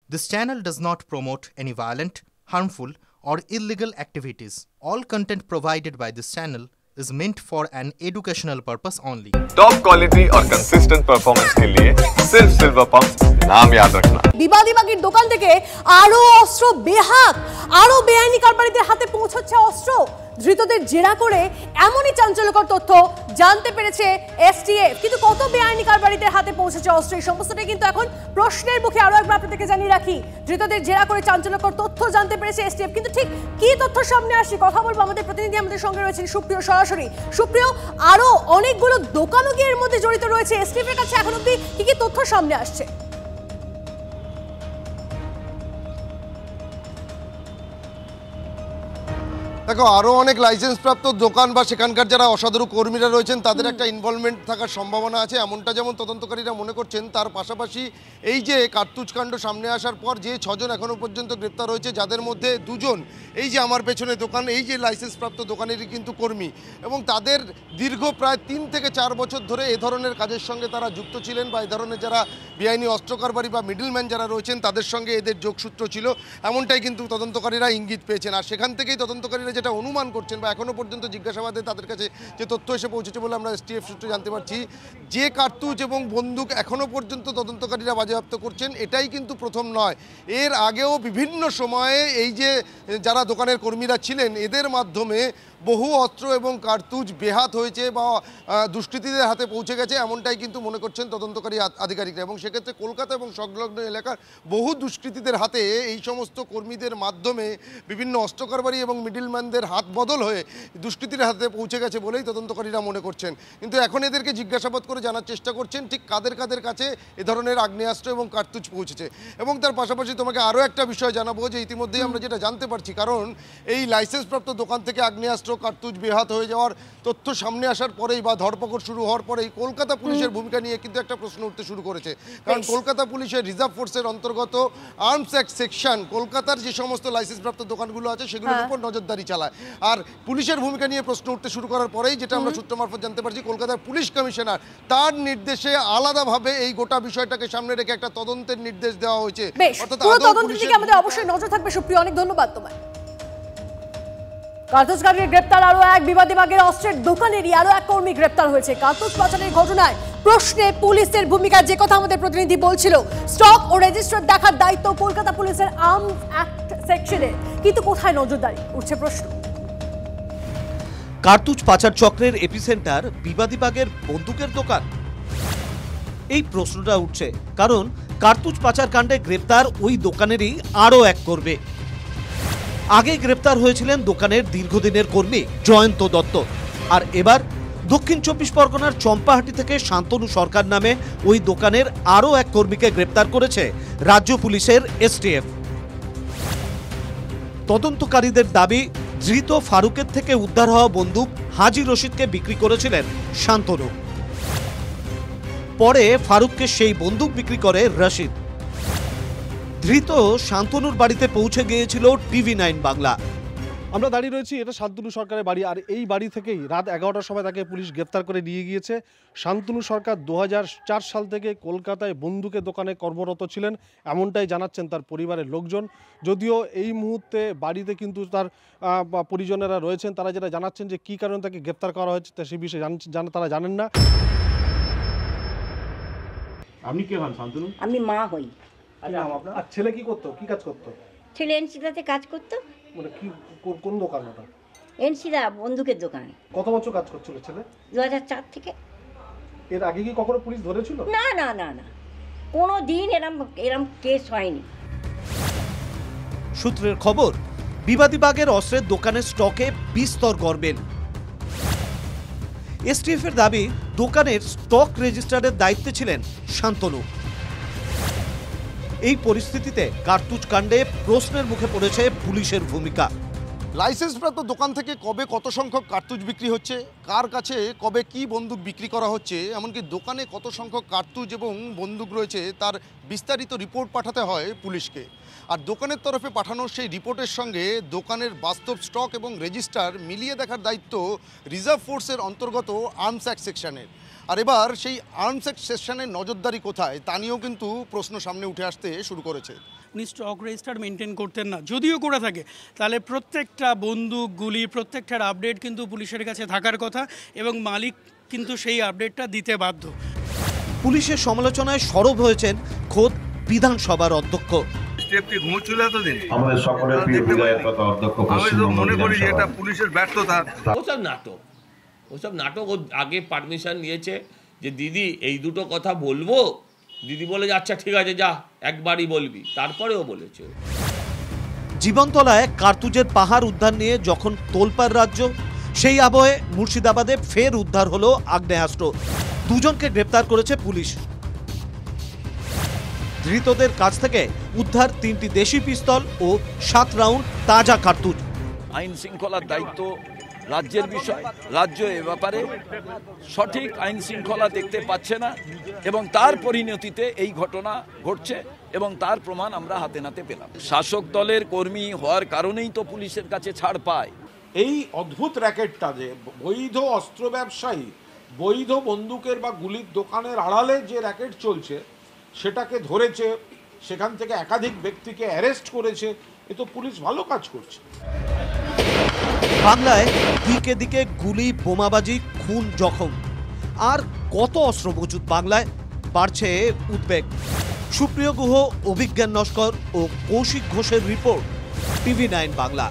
This channel does not promote any violent, harmful, or illegal activities. All content provided by this channel is meant for an educational purpose only. Top quality और consistent performance के लिए सिर्फ silver pump नाम याद रखना। বিবাদীবাগীর দোকান থেকে আরো অস্ত্র বেহাত, আরো বেআইনি কারবারিদের হাতে পৌঁছচ্ছে অস্ত্র। ধৃতদের জেরা করে এমনই চাঞ্চল্যকর তথ্য জানতে পেরেছে এসটিএফ। কিন্তু কত বেআইনি কারবারিদের হাতে পৌঁছেছে অস্ত্র, এই সমস্তটাই কিন্তু এখন প্রশ্নের মুখে। আরো একবার আপনাদেরকে জানিয়ে রাখি, ধৃতদের জেরা করে চাঞ্চল্যকর তথ্য জানতে পেরেছে এসটিএফ। কিন্তু ঠিক কি তথ্য সামনে আসছে কথা বলবো, আমাদের প্রতিনিধি আমাদের সঙ্গে রয়েছেন সুপ্রিয় সরাসরি। সুপ্রিয়, আরো অনেকগুলো দোকানও কি এর মধ্যে জড়িত রয়েছে? এসটিএফ এর কাছে এখন অবধি কি কি তথ্য সামনে আসছে? দেখো, আরও অনেক লাইসেন্সপ্রাপ্ত দোকান বা সেখানকার যারা অসাধু কর্মীরা রয়েছেন তাদের একটা ইনভলভমেন্ট থাকার সম্ভাবনা আছে, এমনটা যেমন তদন্তকারীরা মনে করছেন। তার পাশাপাশি এই যে কার্তুজ কাণ্ড সামনে আসার পর যে 6 জন এখনও পর্যন্ত গ্রেপ্তার হয়েছে, যাদের মধ্যে 2 জন এই যে আমার পেছনে দোকান, এই যে লাইসেন্সপ্রাপ্ত দোকানেরই কিন্তু কর্মী, এবং তাদের দীর্ঘ প্রায় 3 থেকে 4 বছর ধরে এ ধরনের কাজের সঙ্গে তারা যুক্ত ছিলেন, বা এই ধরনের যারা বেআইনি অস্ত্র কারবারি বা মিডলম্যান যারা রয়েছেন তাদের সঙ্গে এদের যোগসূত্র ছিল, এমনটাই কিন্তু তদন্তকারীরা ইঙ্গিত পেয়েছেন। আর সেখান থেকেই তদন্তকারীরা যেটা অনুমান করছেন বা এখনও পর্যন্ত জিজ্ঞাসাবাদে তাদের কাছে যে তথ্য এসে পৌঁছেছে বলে আমরা এসটিএফ সূত্রে জানতে পারছি, যে কার্তুজ এবং বন্দুক এখনও পর্যন্ত তদন্তকারীরা বাজেয়াপ্ত করছেন এটাই কিন্তু প্রথম নয়। এর আগেও বিভিন্ন সময়ে এই যে যারা দোকানের কর্মীরা ছিলেন এদের মাধ্যমে বহু অস্ত্র এবং কার্তুজ বেহাত হয়েছে বা দুষ্কৃতীদের হাতে পৌঁছে গেছে, এমনটাই কিন্তু মনে করছেন তদন্তকারী আধিকারিকরা। এবং সেক্ষেত্রে কলকাতা এবং সংলগ্ন এলাকার বহু দুষ্কৃতীদের হাতে এই সমস্ত কর্মীদের মাধ্যমে বিভিন্ন অস্ত্র কারবারি এবং মিডলম্যানদের হাত বদল হয়ে দুষ্কৃতীর হাতে পৌঁছে গেছে বলেই তদন্তকারীরা মনে করছেন। কিন্তু এখন এদেরকে জিজ্ঞাসাবাদ করে জানার চেষ্টা করছেন ঠিক কাদের কাদের কাছে এ ধরনের আগ্নেয়াস্ত্র এবং কার্তুজ পৌঁছেছে। এবং তার পাশাপাশি তোমাকে আরও একটা বিষয় জানাবো যে ইতিমধ্যেই আমরা যেটা জানতে পারছি, কারণ এই লাইসেন্সপ্রাপ্ত দোকান থেকে আগ্নেয়াস্ত্র কার্তুজ বেহাত হয়ে যাওয়ার তথ্য সামনে আসার পরেই বা ধরপকড় শুরু হওয়ার পরেই কলকাতা পুলিশের ভূমিকা নিয়ে কিন্তু একটা প্রশ্ন উঠতে শুরু করেছে। কারণ কলকাতা পুলিশের রিজার্ভ ফোর্সের অন্তর্গত আর্মস অ্যাক্ট সেকশন কলকাতার যে সমস্ত লাইসেন্সপ্রাপ্ত দোকানগুলো আছে সেগুলোর উপর নজরদারি চালায়। আর পুলিশের ভূমিকা নিয়ে প্রশ্ন উঠতে শুরু করার পরেই যেটা আমরা সূত্র মারফত জানতে পারছি, কলকাতার পুলিশ কমিশনার তার নির্দেশে আলাদাভাবে এই গোটা বিষয়টাকে সামনে রেখে একটা তদন্তের নির্দেশ দেওয়া হয়েছে। অর্থাৎ তদন্তের দিকে আমাদের অবশ্যই নজর থাকবে। সুপ্রিয়, অনেক ধন্যবাদ তোমায়। কার্তুজকারীর গ্রেপ্তার, আরো এক বিবাদীবাগের অস্ত্রের দোকানেরই আরো এক কর্মী গ্রেপ্তার হয়েছে। কার্তুজ পাচারের ঘটনায় প্রশ্নে পুলিশের ভূমিকা, যে কথা আমাদের প্রতিনিধি বলছিল, স্টক ও রেজিস্টার দেখার দায়িত্ব কলকাতা পুলিশের আর্মস অ্যাক্ট সেকশনের। কিন্তু কোথায় নজরদারি, উঠছে প্রশ্ন। কার্তুজ পাচার চক্রের এপিসেন্টার বিবাদীবাগের বন্দুকের দোকান, এই প্রশ্নটা উঠছে কারণ কার্তুজ পাচার কাণ্ডে গ্রেপ্তার ওই দোকানেরই আরো এক কর্মী। আগে গ্রেপ্তার হয়েছিলেন দোকানের দীর্ঘদিনের কর্মী জয়ন্ত দত্ত, আর এবার দক্ষিণ 24 পরগনার চম্পাহাটি থেকে শান্তনু সরকার নামে ওই দোকানের আরও এক কর্মীকে গ্রেপ্তার করেছে রাজ্য পুলিশের এসটিএফ। তদন্তকারীদের দাবি, ধৃত ফারুকের থেকে উদ্ধার হওয়া বন্দুক হাজি রশিদকে বিক্রি করেছিলেন শান্তনু। পরে ফারুককে সেই বন্দুক বিক্রি করে রশিদ। ধৃত শান্তনুর বাড়িতে পৌঁছে গিয়েছিল TV9 বাংলা। আমরা দাঁড়িয়ে রয়েছি, এটা শান্তনু সরকারের বাড়ি, আর এই বাড়ি থেকেই রাত 11টার সময় তাকে পুলিশ গ্রেপ্তার করে নিয়ে গিয়েছে। শান্তনু সরকার 2004 সাল থেকে কলকাতায় বন্দুকের দোকানে কর্মরত ছিলেন, এমনটাই জানাচ্ছেন তার পরিবারের লোকজন। যদিও এই মুহূর্তে বাড়িতে কিন্তু তার পরিজনেরা রয়েছেন, তারা যেটা জানাচ্ছেন যে কী কারণে তাকে গ্রেপ্তার করা হয়েছে সে বিষয়ে তারা জানেন না। আপনি কে হন শান্তনু? আমি মা হই। আর ছেলে কি করতো, কি কাজ করতো? ছেলে এনসিদাতে কাজ করতো। মানে কি, কোন দোকান ওটা? এনসিদা বন্দুকের দোকানে। কত বছর কাজ করছিল ছেলে? 2004 থেকে। এর আগে কি কখনো পুলিশ ধরেছিল? না না না না, কোনো দিন এরম কেস হয়নি। সূত্রের খবর, বিবাদীবাগের অস্ত্রের দোকানের স্টকে বিস্তর গড়বেন। এসটিএফ এর দাবি, দোকানের স্টক রেজিস্টারের দায়িত্বে ছিলেন শান্তনু। এই পরিস্থিতিতে কার্তুজ কাণ্ডে প্রশ্নের মুখে পড়েছে পুলিশের ভূমিকা। লাইসেন্সপ্রাপ্ত দোকান থেকে কবে কত সংখ্যক কার্তুজ বিক্রি হচ্ছে, কার কাছে কবে কি বন্দুক বিক্রি করা হচ্ছে, এমনকি দোকানে কত সংখ্যক কার্তুজ এবং বন্দুক রয়েছে তার বিস্তারিত রিপোর্ট পাঠাতে হয় পুলিশকে। আর দোকানের তরফে পাঠানো সেই রিপোর্টের সঙ্গে দোকানের বাস্তব স্টক এবং রেজিস্টার মিলিয়ে দেখার দায়িত্ব রিজার্ভ ফোর্সের অন্তর্গত আর্মস অ্যাক্ট সেকশনের। আর এবার সেই আর্মস সেকশনের নজরদারি কোথায় তা নিয়েও কিন্তু প্রশ্ন সামনে উঠে আসতে শুরু করেছে। উনি স্টক রেজিস্টার মেনটেন করতেন না, যদিও করে থাকে তাহলে প্রত্যেকটা বন্দুক গুলি প্রত্যেকটার আপডেট কিন্তু পুলিশের কাছে থাকার কথা এবং মালিক কিন্তু সেই আপডেটটা দিতে বাধ্য। পুলিশের সমালোচনায় সরব হয়েছেন খোদ বিধানসভার অধ্যক্ষ। আমাদের সকলের প্রিয় বিধায়ক তথা অধ্যক্ষ মনে করি যে এটা পুলিশের ব্যর্থতা। ওসব নাটক ও আগে পারমিশন নিয়েছে যে দিদি এই দুটো কথা বলবো, দিদি বলে আচ্ছা ঠিক আছে যা একবারই বলবি, তারপরেও বলেছে। জীবনতলায় কার্তুজের পাহাড় উদ্ধার নিয়ে যখন তোলপাড় রাজ্য, সেই আবহে মুর্শিদাবাদে ফের উদ্ধার হলো আগ্নেয়াস্ত্র। দুজনকে গ্রেপ্তার করেছে পুলিশ। ধৃতদের কাছ থেকে উদ্ধার 3টি দেশি পিস্তল ও 7 রাউন্ড তাজা কার্তুজ। আইন শৃঙ্খলার দায়িত্ব রাজ্যের বিষয়, রাজ্য এ ব্যাপারে সঠিক আইন শৃঙ্খলা দেখতে পাচ্ছে না এবং তার পরিণতিতে এই ঘটনা ঘটছে এবং তার প্রমাণ আমরা হাতে নাতে পেলাম। শাসক দলের কর্মী হওয়ার কারণেই তো পুলিশের কাছে ছাড় পায়। এই অদ্ভুত র্যাকেটটা যে বৈধ অস্ত্র ব্যবসায়ী, বৈধ বন্দুকের বা গুলির দোকানের আড়ালে যে র্যাকেট চলছে সেটাকে ধরেছে, সেখান থেকে একাধিক ব্যক্তিকে অ্যারেস্ট করেছে, এ তো পুলিশ ভালো কাজ করছে। বাংলায় দিকে দিকে গুলি, বোমাবাজি, খুন, জখম, আর কত অস্ত্র মজুদ বাংলায়, বাড়ছে উদ্বেগ। সুপ্রিয় গুহ, অভিজ্ঞান নস্কর ও কৌশিক ঘোষের রিপোর্ট, TV9 বাংলা।